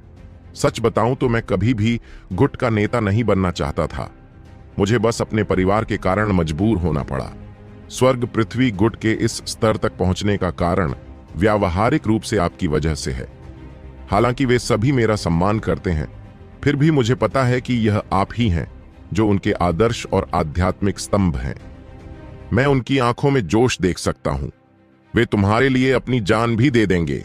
सच बताऊं तो मैं कभी भी गुट का नेता नहीं बनना चाहता था। मुझे बस अपने परिवार के कारण मजबूर होना पड़ा। स्वर्ग पृथ्वी गुट के इस स्तर तक पहुंचने का कारण व्यावहारिक रूप से आपकी वजह से है। हालांकि वे सभी मेरा सम्मान करते हैं, फिर भी मुझे पता है कि यह आप ही हैं जो उनके आदर्श और आध्यात्मिक स्तंभ हैं। मैं उनकी आंखों में जोश देख सकता हूं। वे तुम्हारे लिए अपनी जान भी दे देंगे।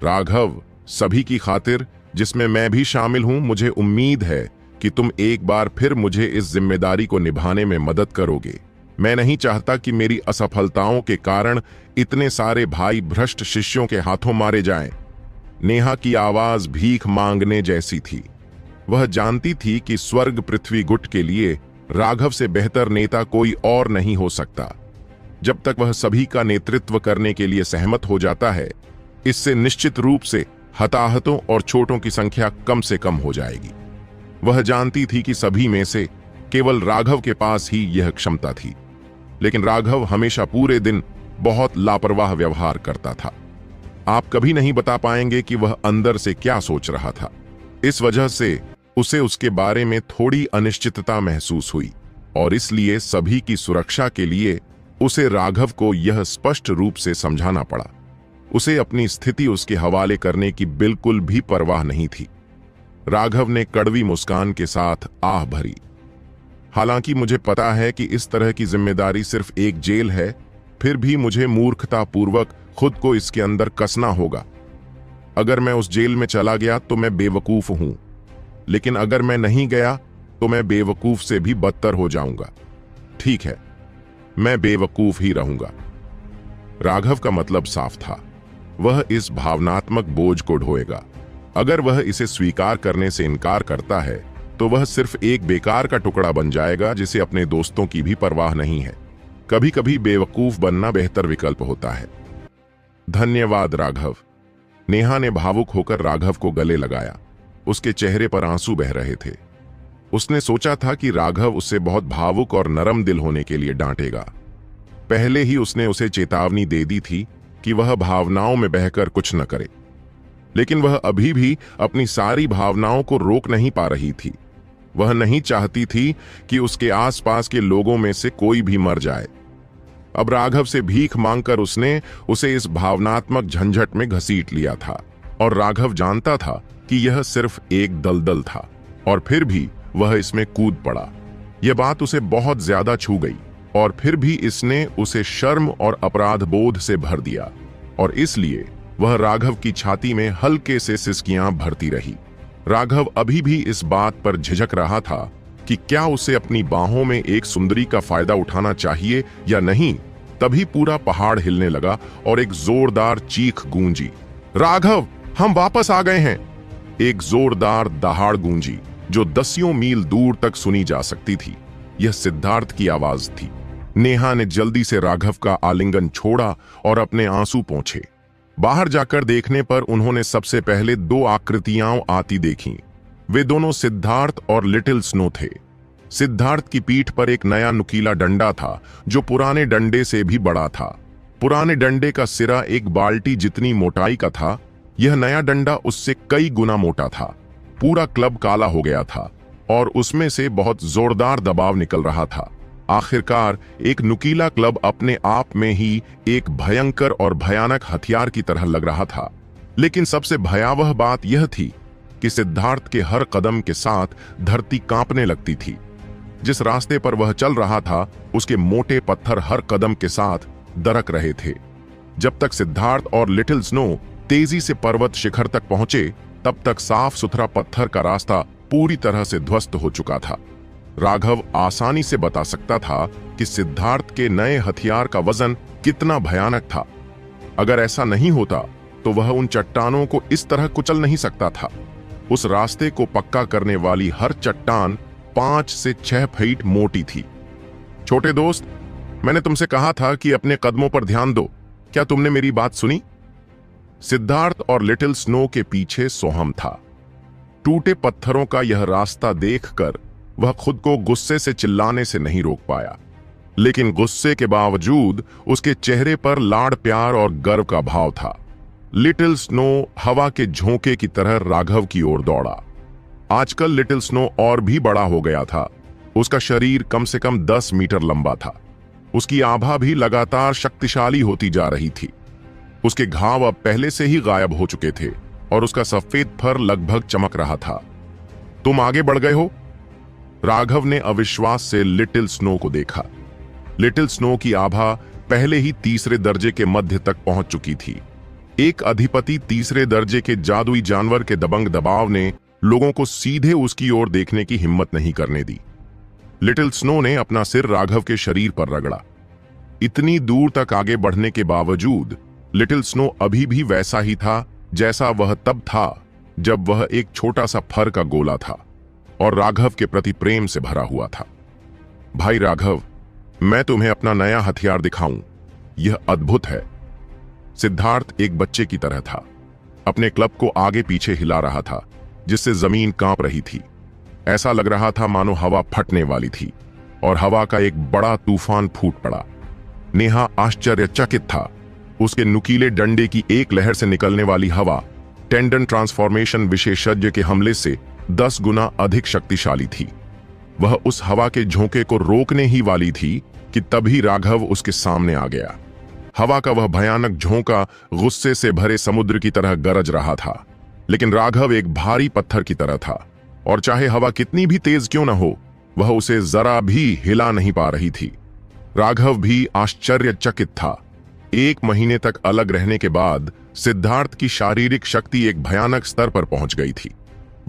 राघव, सभी की खातिर, जिसमें मैं भी शामिल हूं, मुझे उम्मीद है कि तुम एक बार फिर मुझे इस जिम्मेदारी को निभाने में मदद करोगे। मैं नहीं चाहता कि मेरी असफलताओं के कारण इतने सारे भाई भ्रष्ट शिष्यों के हाथों मारे जाएं। नेहा की आवाज भीख मांगने जैसी थी। वह जानती थी कि स्वर्ग पृथ्वी गुट के लिए राघव से बेहतर नेता कोई और नहीं हो सकता। जब तक वह सभी का नेतृत्व करने के लिए सहमत हो जाता है, इससे निश्चित रूप से हताहतों और चोटों की संख्या कम से कम हो जाएगी। वह जानती थी कि सभी में से केवल राघव के पास ही यह क्षमता थी, लेकिन राघव हमेशा पूरे दिन बहुत लापरवाह व्यवहार करता था। आप कभी नहीं बता पाएंगे कि वह अंदर से क्या सोच रहा था। इस वजह से उसे उसके बारे में थोड़ी अनिश्चितता महसूस हुई और इसलिए सभी की सुरक्षा के लिए उसे राघव को यह स्पष्ट रूप से समझाना पड़ा। उसे अपनी स्थिति उसके हवाले करने की बिल्कुल भी परवाह नहीं थी। राघव ने कड़वी मुस्कान के साथ आह भरी। हालांकि मुझे पता है कि इस तरह की जिम्मेदारी सिर्फ एक जेल है, फिर भी मुझे मूर्खतापूर्वक खुद को इसके अंदर कसना होगा। अगर मैं उस जेल में चला गया तो मैं बेवकूफ हूं, लेकिन अगर मैं नहीं गया तो मैं बेवकूफ से भी बदतर हो जाऊंगा। ठीक है, मैं बेवकूफ ही रहूंगा। राघव का मतलब साफ था, वह इस भावनात्मक बोझ को ढोएगा। अगर वह इसे स्वीकार करने से इनकार करता है तो वह सिर्फ एक बेकार का टुकड़ा बन जाएगा जिसे अपने दोस्तों की भी परवाह नहीं है। कभी कभी बेवकूफ बनना बेहतर विकल्प होता है। धन्यवाद राघव। नेहा ने भावुक होकर राघव को गले लगाया। उसके चेहरे पर आंसू बह रहे थे। उसने सोचा था कि राघव उससे बहुत भावुक और नरम दिल होने के लिए डांटेगा। पहले ही उसने उसे चेतावनी दे दी थी कि वह भावनाओं में बहकर कुछ न करे, लेकिन वह अभी भी अपनी सारी भावनाओं को रोक नहीं पा रही थी। वह नहीं चाहती थी कि उसके आसपास के लोगों में से कोई भी मर जाए। अब राघव से भीख मांगकर उसने उसे इस भावनात्मक झंझट में घसीट लिया था और राघव जानता था कि यह सिर्फ एक दलदल था और फिर भी वह इसमें कूद पड़ा। यह बात उसे बहुत ज्यादा छू गई और फिर भी इसने उसे शर्म और अपराध बोध से भर दिया और इसलिए वह राघव की छाती में हल्के से सिसकियां भरती रही। राघव अभी भी इस बात पर झिझक रहा था कि क्या उसे अपनी बाहों में एक सुंदरी का फायदा उठाना चाहिए या नहीं। तभी पूरा पहाड़ हिलने लगा और एक जोरदार चीख गूंजी। राघव, हम वापस आ गए हैं। एक जोरदार दहाड़ गूंजी जो दसियों मील दूर तक सुनी जा सकती थी। यह सिद्धार्थ की आवाज थी। नेहा ने जल्दी से राघव का आलिंगन छोड़ा और अपने आंसू पोंछे। बाहर जाकर देखने पर उन्होंने सबसे पहले दो आकृतियां आती देखीं। वे दोनों सिद्धार्थ और लिटिल स्नो थे। सिद्धार्थ की पीठ पर एक नया नुकीला डंडा था जो पुराने डंडे से भी बड़ा था। पुराने डंडे का सिरा एक बाल्टी जितनी मोटाई का था। यह नया डंडा उससे कई गुना मोटा था। पूरा क्लब काला हो गया था और उसमें से बहुत जोरदार दबाव निकल रहा था। आखिरकार एक नुकीला क्लब अपने आप में ही एक भयंकर और भयानक हथियार की तरह लग रहा था। लेकिन सबसे भयावह बात यह थी कि सिद्धार्थ के हर कदम के साथ धरती कांपने लगती थी। जिस रास्ते पर वह चल रहा था उसके मोटे पत्थर हर कदम के साथ दरक रहे थे। जब तक सिद्धार्थ और लिटिल स्नो तेजी से पर्वत शिखर तक पहुंचे, तब तक साफ सुथरा पत्थर का रास्ता पूरी तरह से ध्वस्त हो चुका था। राघव आसानी से बता सकता था कि सिद्धार्थ के नए हथियार का वजन कितना भयानक था। अगर ऐसा नहीं होता तो वह उन चट्टानों को इस तरह कुचल नहीं सकता था। उस रास्ते को पक्का करने वाली हर चट्टान 5 से 6 फीट मोटी थी। छोटे दोस्त, मैंने तुमसे कहा था कि अपने कदमों पर ध्यान दो। क्या तुमने मेरी बात सुनी? सिद्धार्थ और लिटिल स्नो के पीछे सोहम था। टूटे पत्थरों का यह रास्ता देखकर वह खुद को गुस्से से चिल्लाने से नहीं रोक पाया, लेकिन गुस्से के बावजूद उसके चेहरे पर लाड़ प्यार और गर्व का भाव था। लिटिल स्नो हवा के झोंके की तरह राघव की ओर दौड़ा। आजकल लिटिल स्नो और भी बड़ा हो गया था। उसका शरीर कम से कम 10 मीटर लंबा था। उसकी आभा भी लगातार शक्तिशाली होती जा रही थी। उसके घाव अब पहले से ही गायब हो चुके थे और उसका सफेद फर लगभग चमक रहा था। तुम आगे बढ़ गए हो? राघव ने अविश्वास से लिटिल स्नो को देखा। लिटिल स्नो की आभा पहले ही तीसरे दर्जे के मध्य तक पहुंच चुकी थी। एक अधिपति तीसरे दर्जे के जादुई जानवर के दबंग दबाव ने लोगों को सीधे उसकी ओर देखने की हिम्मत नहीं करने दी। लिटिल स्नो ने अपना सिर राघव के शरीर पर रगड़ा। इतनी दूर तक आगे बढ़ने के बावजूद लिटिल स्नो अभी भी वैसा ही था जैसा वह तब था जब वह एक छोटा सा फर का गोला था और राघव के प्रति प्रेम से भरा हुआ था। भाई राघव, मैं तुम्हें अपना नया हथियार दिखाऊं। यह अद्भुत है। सिद्धार्थ एक बच्चे की तरह था। अपने क्लब को आगे पीछे हिला रहा था, जिससे जमीन कांप रही थी। ऐसा लग रहा था मानो हवा फटने वाली थी और हवा का एक बड़ा तूफान फूट पड़ा। नेहा आश्चर्यचकित था। उसके नुकीले डंडे की एक लहर से निकलने वाली हवा टेंडन ट्रांसफॉर्मेशन विशेषज्ञ के हमले से 10 गुना अधिक शक्तिशाली थी। वह उस हवा के झोंके को रोकने ही वाली थी कि तभी राघव उसके सामने आ गया। हवा का वह भयानक झोंका गुस्से से भरे समुद्र की तरह गरज रहा था, लेकिन राघव एक भारी पत्थर की तरह था और चाहे हवा कितनी भी तेज क्यों न हो, वह उसे जरा भी हिला नहीं पा रही थी। राघव भी आश्चर्यचकित था। 1 महीने तक अलग रहने के बाद सिद्धार्थ की शारीरिक शक्ति एक भयानक स्तर पर पहुंच गई थी।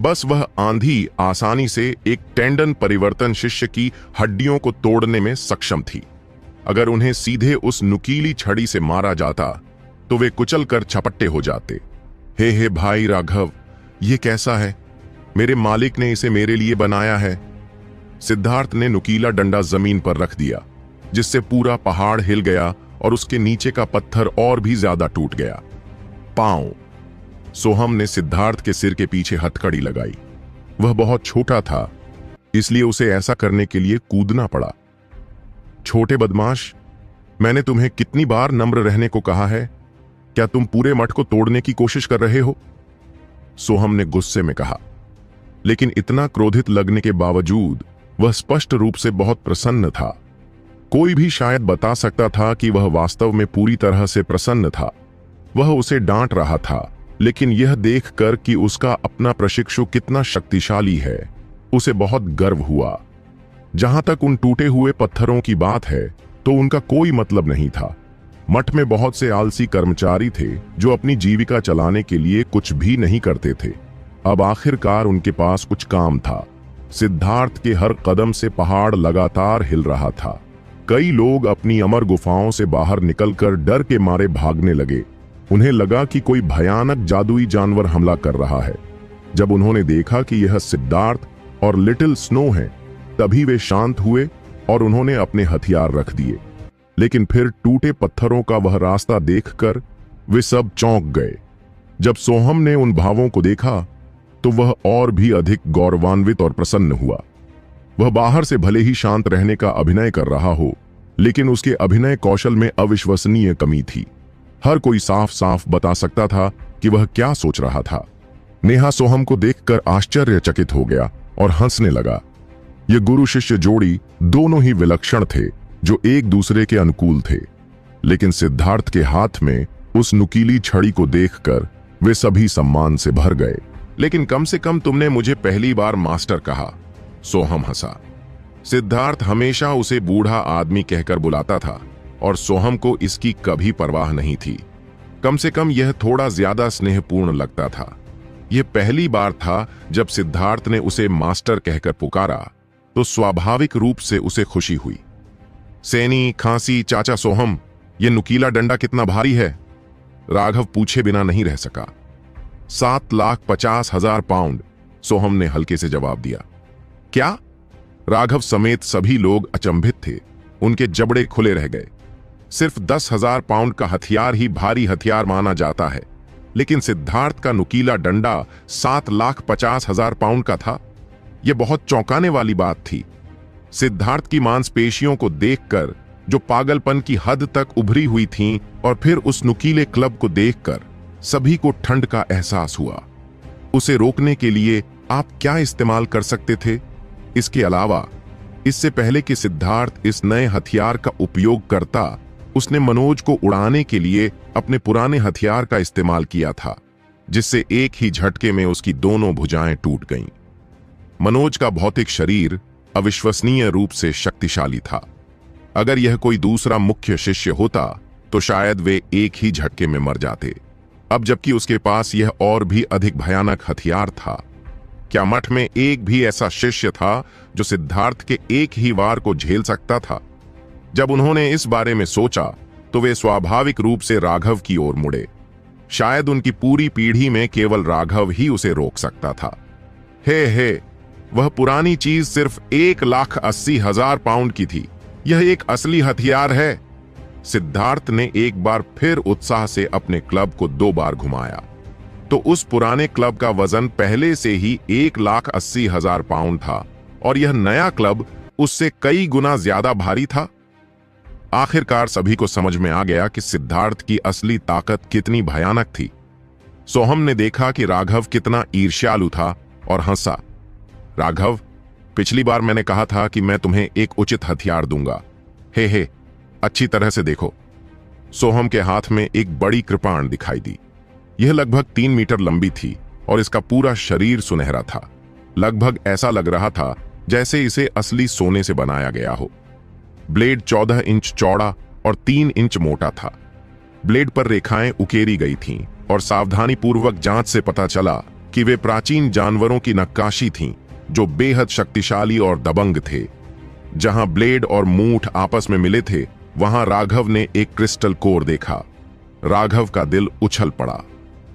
बस वह आंधी आसानी से एक टेंडन परिवर्तन शिष्य की हड्डियों को तोड़ने में सक्षम थी। अगर उन्हें सीधे उस नुकीली छड़ी से मारा जाता तो वे कुचल कर छपट्टे हो जाते। हे भाई राघव, ये कैसा है? मेरे मालिक ने इसे मेरे लिए बनाया है। सिद्धार्थ ने नुकीला डंडा जमीन पर रख दिया, जिससे पूरा पहाड़ हिल गया और उसके नीचे का पत्थर और भी ज्यादा टूट गया। पांव। सोहम ने सिद्धार्थ के सिर के पीछे हथकड़ी लगाई। वह बहुत छोटा था, इसलिए उसे ऐसा करने के लिए कूदना पड़ा। छोटे बदमाश, मैंने तुम्हें कितनी बार नम्र रहने को कहा है? क्या तुम पूरे मठ को तोड़ने की कोशिश कर रहे हो? सोहम ने गुस्से में कहा। लेकिन इतना क्रोधित लगने के बावजूद वह स्पष्ट रूप से बहुत प्रसन्न था। कोई भी शायद बता सकता था कि वह वास्तव में पूरी तरह से प्रसन्न था। वह उसे डांट रहा था, लेकिन यह देखकर कि उसका अपना प्रशिक्षु कितना शक्तिशाली है, उसे बहुत गर्व हुआ। जहां तक उन टूटे हुए पत्थरों की बात है, तो उनका कोई मतलब नहीं था। मठ में बहुत से आलसी कर्मचारी थे जो अपनी जीविका चलाने के लिए कुछ भी नहीं करते थे। अब आखिरकार उनके पास कुछ काम था। सिद्धार्थ के हर कदम से पहाड़ लगातार हिल रहा था। कई लोग अपनी अमर गुफाओं से बाहर निकलकर डर के मारे भागने लगे। उन्हें लगा कि कोई भयानक जादुई जानवर हमला कर रहा है। जब उन्होंने देखा कि यह सिद्धार्थ और लिटिल स्नो है, तभी वे शांत हुए और उन्होंने अपने हथियार रख दिए। लेकिन फिर टूटे पत्थरों का वह रास्ता देखकर वे सब चौंक गए। जब सोहम ने उन भावों को देखा तो वह और भी अधिक गौरवान्वित और प्रसन्न हुआ। वह बाहर से भले ही शांत रहने का अभिनय कर रहा हो, लेकिन उसके अभिनय कौशल में अविश्वसनीय कमी थी। हर कोई साफ साफ बता सकता था कि वह क्या सोच रहा था। नेहा सोहम को देखकर आश्चर्यचकित हो गया और हंसने लगा। ये गुरु शिष्य जोड़ी दोनों ही विलक्षण थे, जो एक दूसरे के अनुकूल थे। लेकिन सिद्धार्थ के हाथ में उस नुकीली छड़ी को देखकर वे सभी सम्मान से भर गए। लेकिन कम से कम तुमने मुझे पहली बार मास्टर कहा। सोहम हंसा। सिद्धार्थ हमेशा उसे बूढ़ा आदमी कहकर बुलाता था और सोहम को इसकी कभी परवाह नहीं थी। कम से कम यह थोड़ा ज्यादा स्नेहपूर्ण लगता था। यह पहली बार था जब सिद्धार्थ ने उसे मास्टर कहकर पुकारा, तो स्वाभाविक रूप से उसे खुशी हुई। सैनी, खांसी, चाचा सोहम, यह नुकीला डंडा कितना भारी है? राघव पूछे बिना नहीं रह सका। 7,50,000 पाउंड, सोहम ने हल्के से जवाब दिया। क्या? राघव समेत सभी लोग अचंभित थे। उनके जबड़े खुले रह गए। सिर्फ 10,000 पाउंड का हथियार ही भारी हथियार माना जाता है, लेकिन सिद्धार्थ का नुकीला डंडा 7,50,000 पाउंड का था। यह बहुत चौंकाने वाली बात थी। सिद्धार्थ की मांसपेशियों को देखकर, जो पागलपन की हद तक उभरी हुई थीं, और फिर उस नुकीले क्लब को देखकर सभी को ठंड का एहसास हुआ। उसे रोकने के लिए आप क्या इस्तेमाल कर सकते थे? इसके अलावा, इससे पहले कि सिद्धार्थ इस नए हथियार का उपयोग करता, उसने मनोज को उड़ाने के लिए अपने पुराने हथियार का इस्तेमाल किया था, जिससे एक ही झटके में उसकी दोनों भुजाएं टूट गईं। मनोज का भौतिक शरीर अविश्वसनीय रूप से शक्तिशाली था। अगर यह कोई दूसरा मुख्य शिष्य होता तो शायद वे एक ही झटके में मर जाते। अब जबकि उसके पास यह और भी अधिक भयानक हथियार था, क्या मठ में एक भी ऐसा शिष्य था जो सिद्धार्थ के एक ही वार को झेल सकता था? जब उन्होंने इस बारे में सोचा तो वे स्वाभाविक रूप से राघव की ओर मुड़े। शायद उनकी पूरी पीढ़ी में केवल राघव ही उसे रोक सकता था। हे वह पुरानी चीज सिर्फ 1,80,000 पाउंड की थी। यह एक असली हथियार है। सिद्धार्थ ने एक बार फिर उत्साह से अपने क्लब को 2 बार घुमाया तो उस पुराने क्लब का वजन पहले से ही 1,80,000 पाउंड था और यह नया क्लब उससे कई गुना ज्यादा भारी था। आखिरकार सभी को समझ में आ गया कि सिद्धार्थ की असली ताकत कितनी भयानक थी। सोहम ने देखा कि राघव कितना ईर्ष्यालु था और हंसा। राघव, पिछली बार मैंने कहा था कि मैं तुम्हें एक उचित हथियार दूंगा। हे, अच्छी तरह से देखो। सोहम के हाथ में एक बड़ी कृपाण दिखाई दी। यह लगभग 3 मीटर लंबी थी और इसका पूरा शरीर सुनहरा था। लगभग ऐसा लग रहा था जैसे इसे असली सोने से बनाया गया हो। ब्लेड 14 इंच चौड़ा और 3 इंच मोटा था। ब्लेड पर रेखाएं उकेरी गई थीं और सावधानीपूर्वक जांच से पता चला कि वे प्राचीन जानवरों की नक्काशी थीं जो बेहद शक्तिशाली और दबंग थे। जहां ब्लेड और मूठ आपस में मिले थे, वहां राघव ने एक क्रिस्टल कोर देखा। राघव का दिल उछल पड़ा।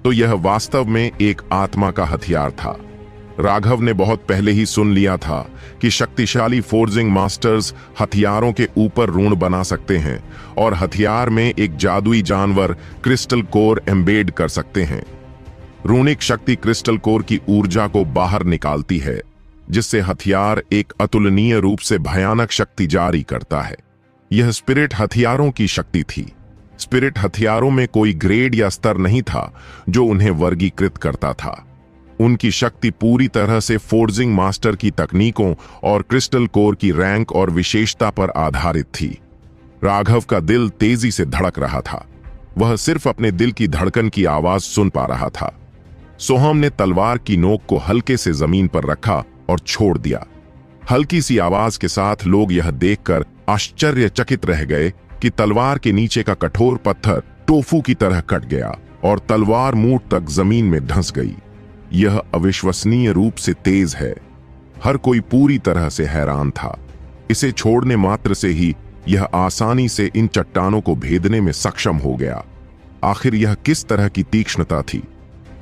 तो यह वास्तव में एक आत्मा का हथियार था। राघव ने बहुत पहले ही सुन लिया था कि शक्तिशाली फोर्जिंग मास्टर्स हथियारों के ऊपर रून बना सकते हैं और हथियार में एक जादुई जानवर क्रिस्टल कोर एम्बेड कर सकते हैं। रूनिक शक्ति क्रिस्टल कोर की ऊर्जा को बाहर निकालती है, जिससे हथियार एक अतुलनीय रूप से भयानक शक्ति जारी करता है। यह स्पिरिट हथियारों की शक्ति थी। स्पिरिट हथियारों में कोई ग्रेड या स्तर नहीं था जो उन्हें वर्गीकृत करता था। उनकी शक्ति पूरी तरह से फोर्जिंग मास्टर की तकनीकों और क्रिस्टल कोर की रैंक और विशेषता पर आधारित थी। राघव का दिल तेजी से धड़क रहा था। वह सिर्फ अपने दिल की धड़कन की आवाज सुन पा रहा था। सोहम ने तलवार की नोक को हल्के से जमीन पर रखा और छोड़ दिया। हल्की सी आवाज के साथ लोग यह देखकर आश्चर्यचकित रह गए कि तलवार के नीचे का कठोर पत्थर टोफू की तरह कट गया और तलवार मूठ तक जमीन में धंस गई। यह अविश्वसनीय रूप से तेज है। हर कोई पूरी तरह से हैरान था। इसे छोड़ने मात्र से ही यह आसानी से इन चट्टानों को भेदने में सक्षम हो गया। आखिर यह किस तरह की तीक्ष्णता थी?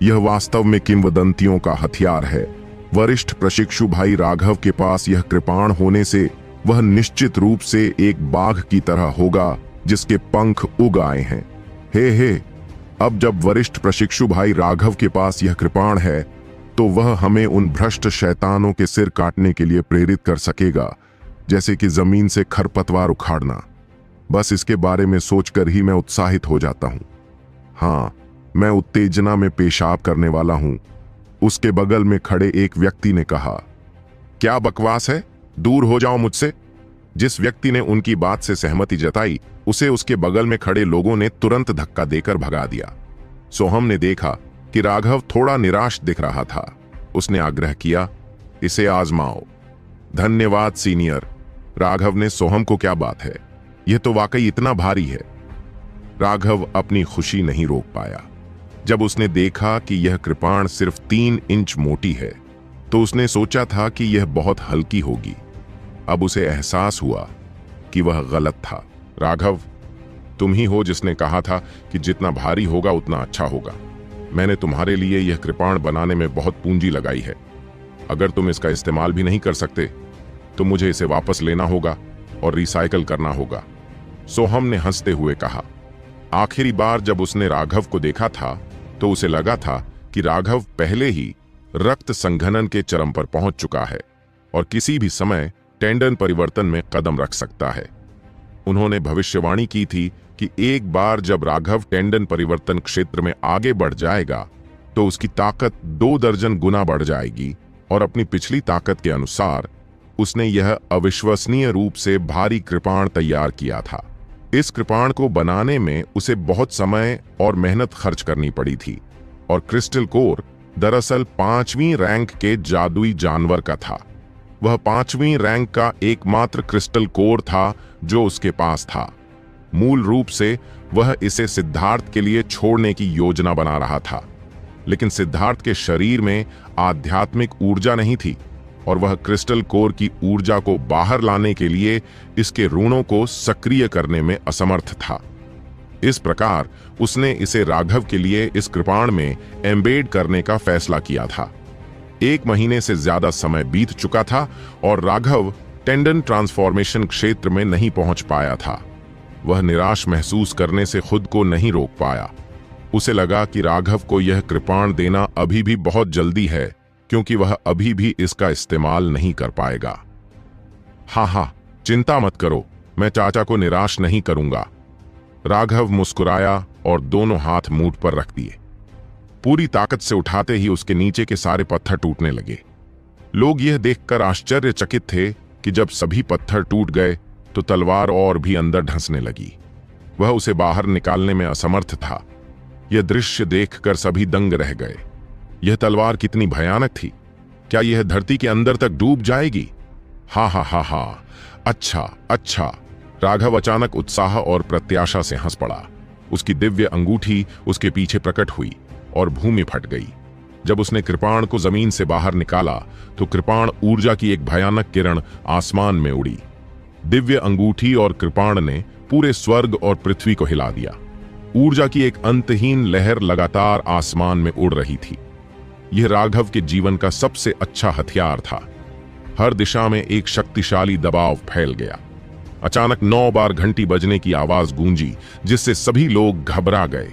यह वास्तव में किंवदंतियों का हथियार है। वरिष्ठ प्रशिक्षु भाई राघव के पास यह कृपाण होने से वह निश्चित रूप से एक बाघ की तरह होगा जिसके पंख उग आए हैं। हे, अब जब वरिष्ठ प्रशिक्षु भाई राघव के पास यह कृपाण है तो वह हमें उन भ्रष्ट शैतानों के सिर काटने के लिए प्रेरित कर सकेगा, जैसे कि जमीन से खरपतवार उखाड़ना। बस इसके बारे में सोचकर ही मैं उत्साहित हो जाता हूं। हाँ, मैं उत्तेजना में पेशाब करने वाला हूं। उसके बगल में खड़े एक व्यक्ति ने कहा, क्या बकवास है, दूर हो जाओ मुझसे। जिस व्यक्ति ने उनकी बात से सहमति जताई उसे उसके बगल में खड़े लोगों ने तुरंत धक्का देकर भगा दिया। सोहम ने देखा कि राघव थोड़ा निराश दिख रहा था। उसने आग्रह किया, इसे आजमाओ। धन्यवाद सीनियर। राघव ने सोहम को, क्या बात है, यह तो वाकई इतना भारी है। राघव अपनी खुशी नहीं रोक पाया। जब उसने देखा कि यह कृपाण सिर्फ 3 इंच मोटी है तो उसने सोचा था कि यह बहुत हल्की होगी। अब उसे एहसास हुआ कि वह गलत था। राघव, तुम ही हो जिसने कहा था कि जितना भारी होगा उतना अच्छा होगा। मैंने तुम्हारे लिए यह कृपाण बनाने में बहुत पूंजी लगाई है। अगर तुम इसका इस्तेमाल भी नहीं कर सकते तो मुझे इसे वापस लेना होगा और रिसाइकल करना होगा। सोहम ने हंसते हुए कहा। आखिरी बार जब उसने राघव को देखा था तो उसे लगा था कि राघव पहले ही रक्त संघनन के चरम पर पहुंच चुका है और किसी भी समय टेंडन परिवर्तन में कदम रख सकता है। उन्होंने भविष्यवाणी की थी कि एक बार जब राघव टेंडन परिवर्तन क्षेत्र में आगे बढ़ जाएगा तो उसकी ताकत 2 दर्जन गुना बढ़ जाएगी और अपनी पिछली ताकत के अनुसार उसने यह अविश्वसनीय रूप से भारी कृपाण तैयार किया था। इस कृपाण को बनाने में उसे बहुत समय और मेहनत खर्च करनी पड़ी थी और क्रिस्टल कोर दरअसल 5वीं रैंक के जादुई जानवर का था। वह 5वीं रैंक का एकमात्र क्रिस्टल कोर था जो उसके पास था। मूल रूप से वह इसे सिद्धार्थ के लिए छोड़ने की योजना बना रहा था, लेकिन सिद्धार्थ के शरीर में आध्यात्मिक ऊर्जा नहीं थी और वह क्रिस्टल कोर की ऊर्जा को बाहर लाने के लिए इसके ऋणों को सक्रिय करने में असमर्थ था। इस प्रकार उसने इसे राघव के लिए इस कृपाण में एम्बेड करने का फैसला किया था। 1 महीने से ज्यादा समय बीत चुका था और राघव टेंडन ट्रांसफॉर्मेशन क्षेत्र में नहीं पहुंच पाया था। वह निराश महसूस करने से खुद को नहीं रोक पाया। उसे लगा कि राघव को यह कृपाण देना अभी भी बहुत जल्दी है, क्योंकि वह अभी भी इसका इस्तेमाल नहीं कर पाएगा। हाँ, चिंता मत करो, मैं चाचा को निराश नहीं करूंगा। राघव मुस्कुराया और दोनों हाथ मूठ पर रख दिए। पूरी ताकत से उठाते ही उसके नीचे के सारे पत्थर टूटने लगे। लोग यह देखकर आश्चर्यचकित थे कि जब सभी पत्थर टूट गए तो तलवार और भी अंदर धंसने लगी। वह उसे बाहर निकालने में असमर्थ था। यह दृश्य देखकर सभी दंग रह गए। यह तलवार कितनी भयानक थी। क्या यह धरती के अंदर तक डूब जाएगी? हा, अच्छा। राघव अचानक उत्साह और प्रत्याशा से हंस पड़ा। उसकी दिव्य अंगूठी उसके पीछे प्रकट हुई और भूमि फट गई। जब उसने कृपाण को जमीन से बाहर निकाला तो कृपाण ऊर्जा की एक भयानक किरण आसमान में उड़ी। दिव्य अंगूठी और कृपाण ने पूरे स्वर्ग और पृथ्वी को हिला दिया। ऊर्जा की एक अंतहीन लहर लगातार आसमान में उड़ रही थी। यह राघव के जीवन का सबसे अच्छा हथियार था। हर दिशा में एक शक्तिशाली दबाव फैल गया। अचानक 9 बार घंटी बजने की आवाज गूंजी, जिससे सभी लोग घबरा गए।